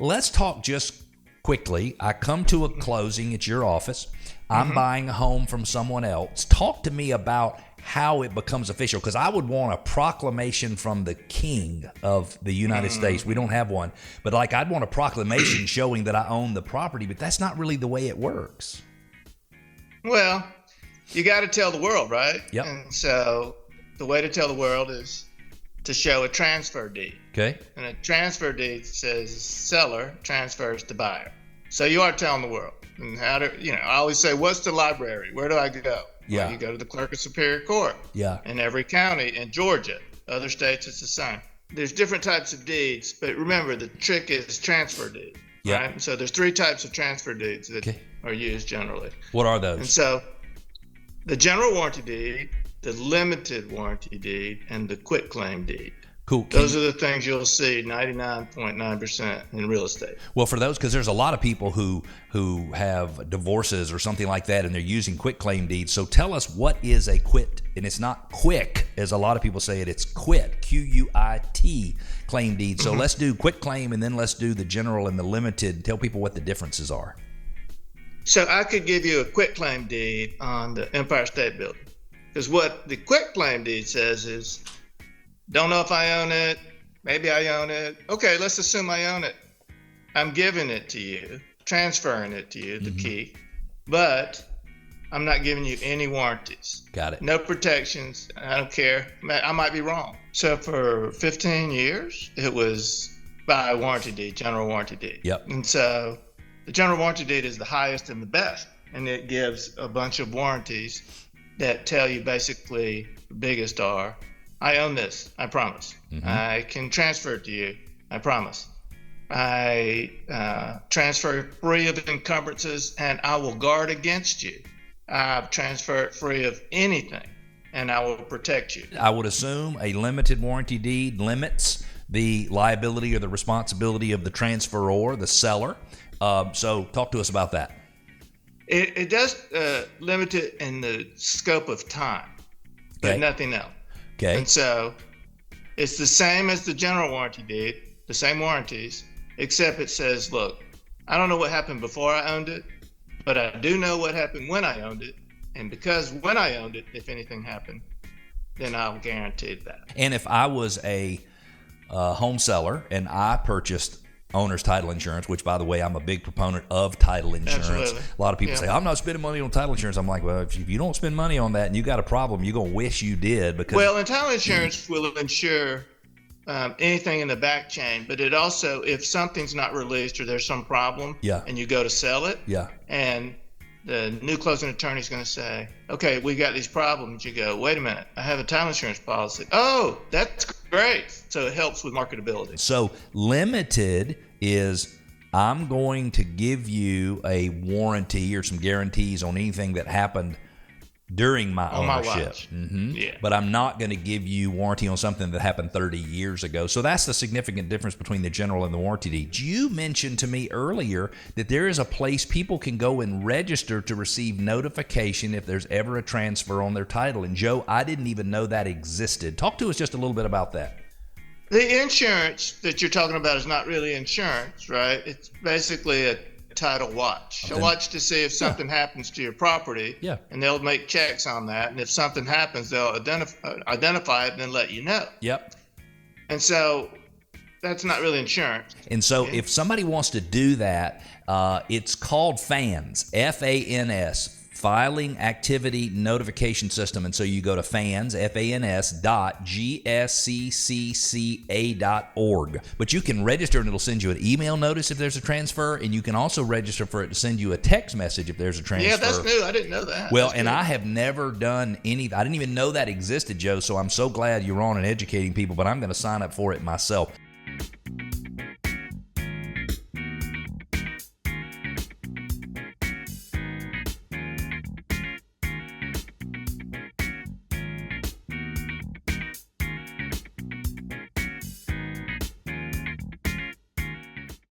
let's talk just quickly. I come to a closing at your office. I'm buying a home from someone else. Talk to me about how it becomes official, because I would want a proclamation from the king of the United States. We don't have one, but like I'd want a proclamation showing that I own the property, but that's not really the way it works. Well, you got to tell the world, right? Yep. And so the way to tell the world is to show a transfer deed. Okay. And a transfer deed says seller transfers to buyer. So you are telling the world. And how to, I always say, what's the library? Where do I go? Yeah. Well, you go to the clerk of superior court. Yeah. In every county in Georgia. Other states, it's the same. There's different types of deeds, but remember, the trick is transfer deed. Yeah. Right? So there's 3 types of transfer deeds that are used generally. What are those? And so the general warranty deed, the limited warranty deed, and the quitclaim deed. Cool. Those are the things you'll see 99.9% in real estate. Well, for those, because there's a lot of people who have divorces or something like that, and they're using quitclaim deeds. So tell us, what is a quit? And it's not quick, as a lot of people say it. It's quit, Q-U-I-T, claim deed. So let's do quitclaim, and then let's do the general and the limited. Tell people what the differences are. So I could give you a quitclaim deed on the Empire State Building, because what the quitclaim deed says is, don't know if I own it. Maybe I own it. Okay, let's assume I own it. I'm giving it to you, transferring it to you, the key, but I'm not giving you any warranties. Got it. No protections. I don't care. I might be wrong. So for 15 years, it was by warranty deed, general warranty deed. Yep. And so the general warranty deed is the highest and the best, and it gives a bunch of warranties that tell you basically the biggest are, I own this, I promise. I can transfer it to you, I promise. I transfer free of encumbrances, and I will guard against you. I transfer it free of anything, and I will protect you. I would assume a limited warranty deed limits the liability or the responsibility of the transferor, the seller. So talk to us about that. It does limit it in the scope of time, but nothing else. Okay. And so it's the same as the general warranty deed, the same warranties, except it says, look, I don't know what happened before I owned it, but I do know what happened when I owned it. And because when I owned it, if anything happened, then I'll guarantee that. And if I was a home seller and I purchased owner's title insurance, which, by the way, I'm a big proponent of title insurance. Absolutely. A lot of people say, I'm not spending money on title insurance. I'm like, well, if you don't spend money on that and you got a problem, you're going to wish you did. Because and title insurance will insure anything in the back chain, but it also, if something's not released or there's some problem and you go to sell it, and the new closing attorney is going to say, okay, we got these problems. You go, wait a minute, I have a title insurance policy. Oh, that's great. So it helps with marketability. So limited is, I'm going to give you a warranty or some guarantees on anything that happened during my ownership. But I'm not going to give you warranty on something that happened 30 years ago. So that's the significant difference between the general and the warranty deed. You mentioned to me earlier that there is a place people can go and register to receive notification if there's ever a transfer on their title. And Joe, I didn't even know that existed. Talk to us just a little bit about that. The insurance that you're talking about is not really insurance, right? It's basically a title watch. A watch to see if something happens to your property, and they'll make checks on that. And if something happens, they'll identify it and then let you know. And so that's not really insurance. And so if somebody wants to do that, it's called FANS, F-A-N-S, Filing Activity Notification System. And so you go to FANS, FANS.GSCCCA.org. But you can register and it'll send you an email notice if there's a transfer, and you can also register for it to send you a text message if there's a transfer. Yeah, that's new. I didn't know that. Well, that's and good. I have never done any, I didn't even know that existed, Joe, so I'm so glad you're on and educating people, but I'm going to sign up for it myself.